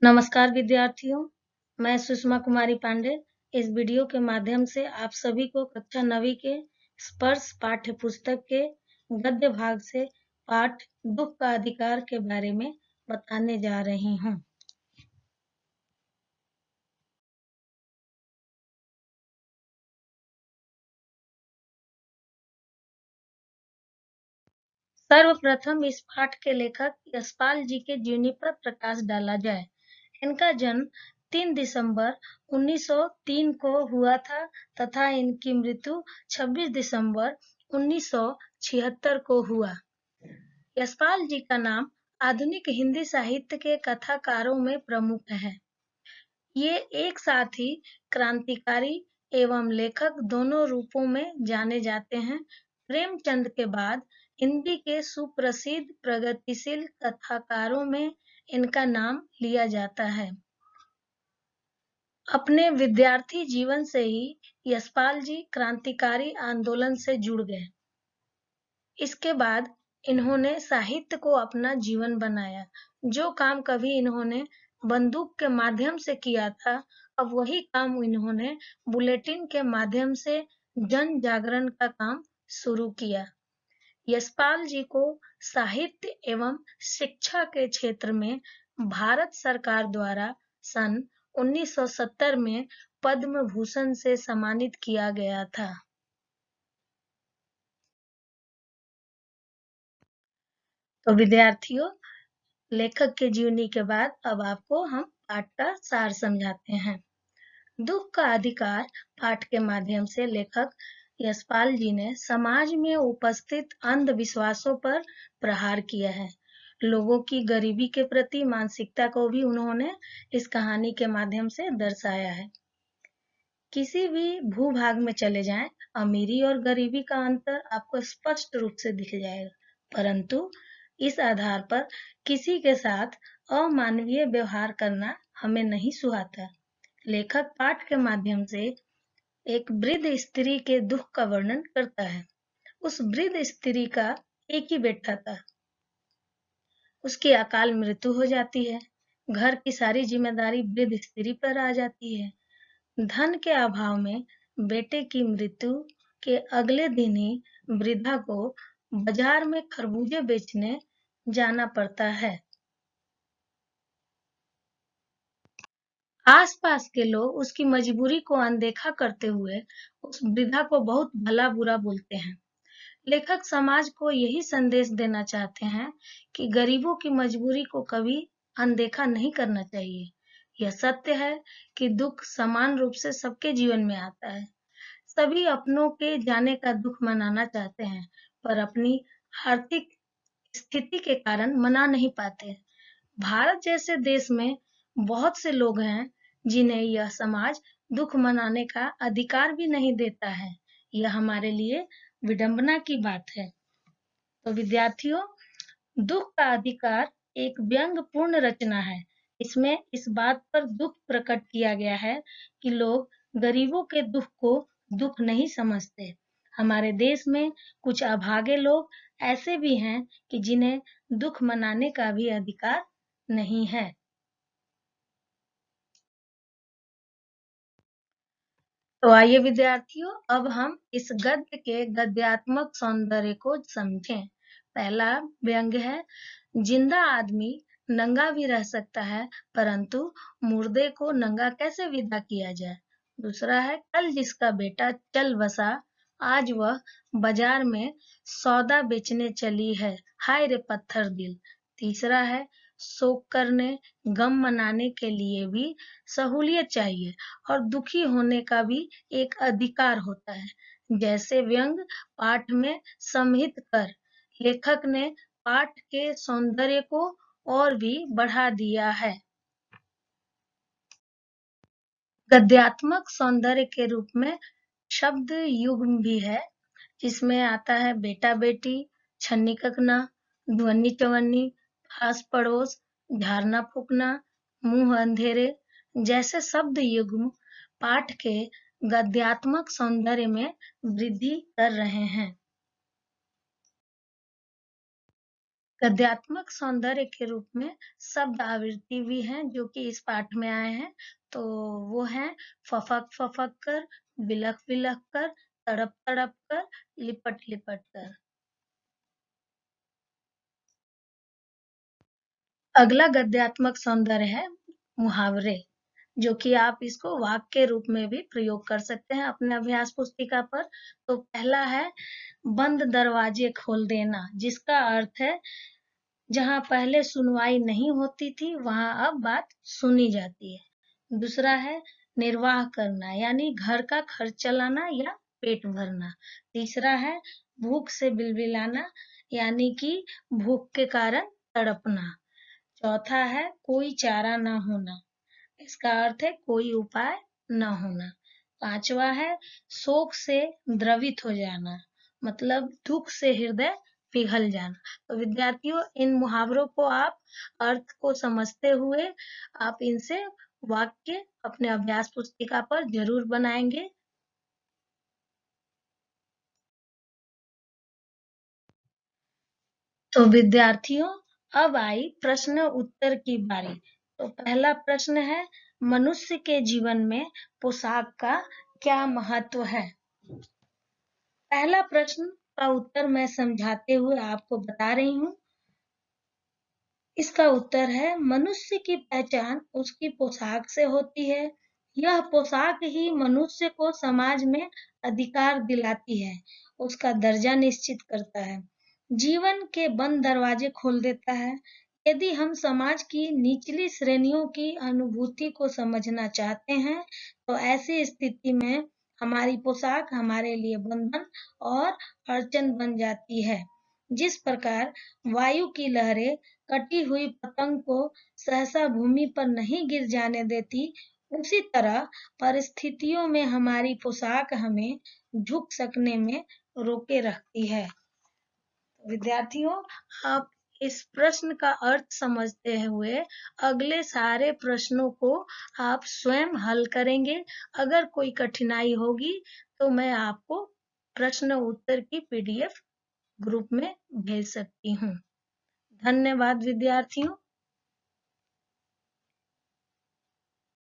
नमस्कार विद्यार्थियों, मैं सुषमा कुमारी पांडे इस वीडियो के माध्यम से आप सभी को कक्षा 9वीं के स्पर्श पाठ्य पुस्तक के गद्य भाग से पाठ दुख का अधिकार के बारे में बताने जा रही हूँ। सर्वप्रथम इस पाठ के लेखक यशपाल जी के जीवनी पर प्रकाश डाला जाए। इनका जन्म 3 दिसंबर 1903 को हुआ था तथा इनकी मृत्यु 26 दिसंबर 1976 को हुआ। यशपाल जी का नाम आधुनिक हिंदी साहित्य के कथाकारों में प्रमुख है। ये एक साथ ही क्रांतिकारी एवं लेखक दोनों रूपों में जाने जाते हैं। प्रेमचंद के बाद हिंदी के सुप्रसिद्ध प्रगतिशील कथाकारों में इनका नाम लिया जाता है। अपने विद्यार्थी जीवन से ही यशपाल जी क्रांतिकारी आंदोलन से जुड़ गए। इसके बाद इन्होंने साहित्य को अपना जीवन बनाया। जो काम कभी इन्होंने बंदूक के माध्यम से किया था, अब वही काम इन्होंने बुलेटिन के माध्यम से जन जागरण का काम शुरू किया। यशपाल जी को साहित्य एवं शिक्षा के क्षेत्र में भारत सरकार द्वारा सन 1970 में पद्म भूषण से सम्मानित किया गया था। तो विद्यार्थियों, लेखक के जीवनी के बाद अब आपको हम पाठ का सार समझाते हैं। दुख का अधिकार पाठ के माध्यम से लेखक यशपाल जी ने समाज में उपस्थित अंधविश्वासों पर प्रहार किया है। लोगों की गरीबी के प्रति मानसिकता को भी उन्होंने इस कहानी के माध्यम से दर्शाया है। किसी भी भूभाग में चले जाएं, अमीरी और गरीबी का अंतर आपको स्पष्ट रूप से दिख जाएगा, परंतु इस आधार पर किसी के साथ अमानवीय व्यवहार करना हमें नहीं सुहाता। लेखक पाठ के माध्यम से एक वृद्ध स्त्री के दुख का वर्णन करता है। उस वृद्ध स्त्री का एक ही बेटा था। उसकी अकाल मृत्यु हो जाती है। घर की सारी जिम्मेदारी वृद्ध स्त्री पर आ जाती है। धन के अभाव में बेटे की मृत्यु के अगले दिन ही वृद्धा को बाजार में खरबूजे बेचने जाना पड़ता है। आसपास के लोग उसकी मजबूरी को अनदेखा करते हुए उस वृद्धा को बहुत भला बुरा बोलते हैं। लेखक समाज को यही संदेश देना चाहते हैं कि गरीबों की मजबूरी को कभी अनदेखा नहीं करना चाहिए। यह सत्य है कि दुख समान रूप से सबके जीवन में आता है। सभी अपनों के जाने का दुख मनाना चाहते हैं, पर अपनी आर्थिक स्थिति के कारण मना नहीं पाते। भारत जैसे देश में बहुत से लोग हैं जिन्हें यह समाज दुख मनाने का अधिकार भी नहीं देता है। यह हमारे लिए विडंबना की बात है। तो विद्यार्थियों, दुख का अधिकार एक व्यंग्यपूर्ण रचना है। इसमें इस बात पर दुख प्रकट किया गया है कि लोग गरीबों के दुख को दुख नहीं समझते। हमारे देश में कुछ अभागे लोग ऐसे भी हैं कि जिन्हें दुख मनाने का भी अधिकार नहीं है। तो आइए विद्यार्थियों, अब हम इस गद्य के गद्यात्मक सौंदर्य को समझें। पहला व्यंग्य है, जिंदा आदमी नंगा भी रह सकता है, परंतु मुर्दे को नंगा कैसे विदा किया जाए। दूसरा है, कल जिसका बेटा चल बसा, आज वह बाजार में सौदा बेचने चली है, हाय रे पत्थर दिल। तीसरा है, शोक करने गम मनाने के लिए भी सहूलियत चाहिए और दुखी होने का भी एक अधिकार होता है। जैसे व्यंग पाठ में सम्मिलित कर लेखक ने पाठ के सौंदर्य को और भी बढ़ा दिया है। गद्यात्मक सौंदर्य के रूप में शब्द युग्म भी है, जिसमें आता है बेटा बेटी, छन्नी ककना, ध्वनि चवन्नी, पास पड़ोस, झारना फूकना, मुंह अंधेरे जैसे शब्द युग्म पाठ के गद्यात्मक सौंदर्य में वृद्धि कर रहे हैं। गद्यात्मक सौंदर्य के रूप में शब्द आवृत्ति भी हैं जो कि इस पाठ में आए हैं। तो वो हैं फफक फफक कर, बिलख बिलख कर, तड़प तड़प कर, लिपट लिपट कर। अगला गद्यात्मक सौंदर्य है मुहावरे, जो कि आप इसको वाक्य के रूप में भी प्रयोग कर सकते हैं अपने अभ्यास पुस्तिका पर। तो पहला है बंद दरवाजे खोल देना, जिसका अर्थ है जहाँ पहले सुनवाई नहीं होती थी वहां अब बात सुनी जाती है। दूसरा है निर्वाह करना, यानी घर का खर्च चलाना या पेट भरना। तीसरा है भूख से बिलबिलाना, यानी कि भूख के कारण तड़पना। चौथा है कोई चारा न होना, इसका अर्थ है कोई उपाय न होना। पांचवा है शोक से द्रवित हो जाना, मतलब दुख से हृदय पिघल जाना। तो विद्यार्थियों, इन मुहावरों को आप अर्थ को समझते हुए आप इनसे वाक्य अपने अभ्यास पुस्तिका पर जरूर बनाएंगे। तो विद्यार्थियों, अब आई प्रश्न उत्तर की बारी। तो पहला प्रश्न है, मनुष्य के जीवन में पोशाक का क्या महत्व है? पहला प्रश्न का उत्तर मैं समझाते हुए आपको बता रही हूँ। इसका उत्तर है मनुष्य की पहचान उसकी पोशाक से होती है। यह पोशाक ही मनुष्य को समाज में अधिकार दिलाती है, उसका दर्जा निश्चित करता है, जीवन के बंद दरवाजे खोल देता है। यदि हम समाज की निचली श्रेणियों की अनुभूति को समझना चाहते हैं, तो ऐसी स्थिति में हमारी पोशाक हमारे लिए बंधन और अड़चन बन जाती है। जिस प्रकार वायु की लहरें कटी हुई पतंग को सहसा भूमि पर नहीं गिर जाने देती, उसी तरह परिस्थितियों में हमारी पोशाक हमें झुक सकने में रोके रखती है। विद्यार्थियों, आप इस प्रश्न का अर्थ समझते हुए अगले सारे प्रश्नों को आप स्वयं हल करेंगे। अगर कोई कठिनाई होगी तो मैं आपको प्रश्न उत्तर की PDF ग्रुप में भेज सकती हूँ। धन्यवाद विद्यार्थियों।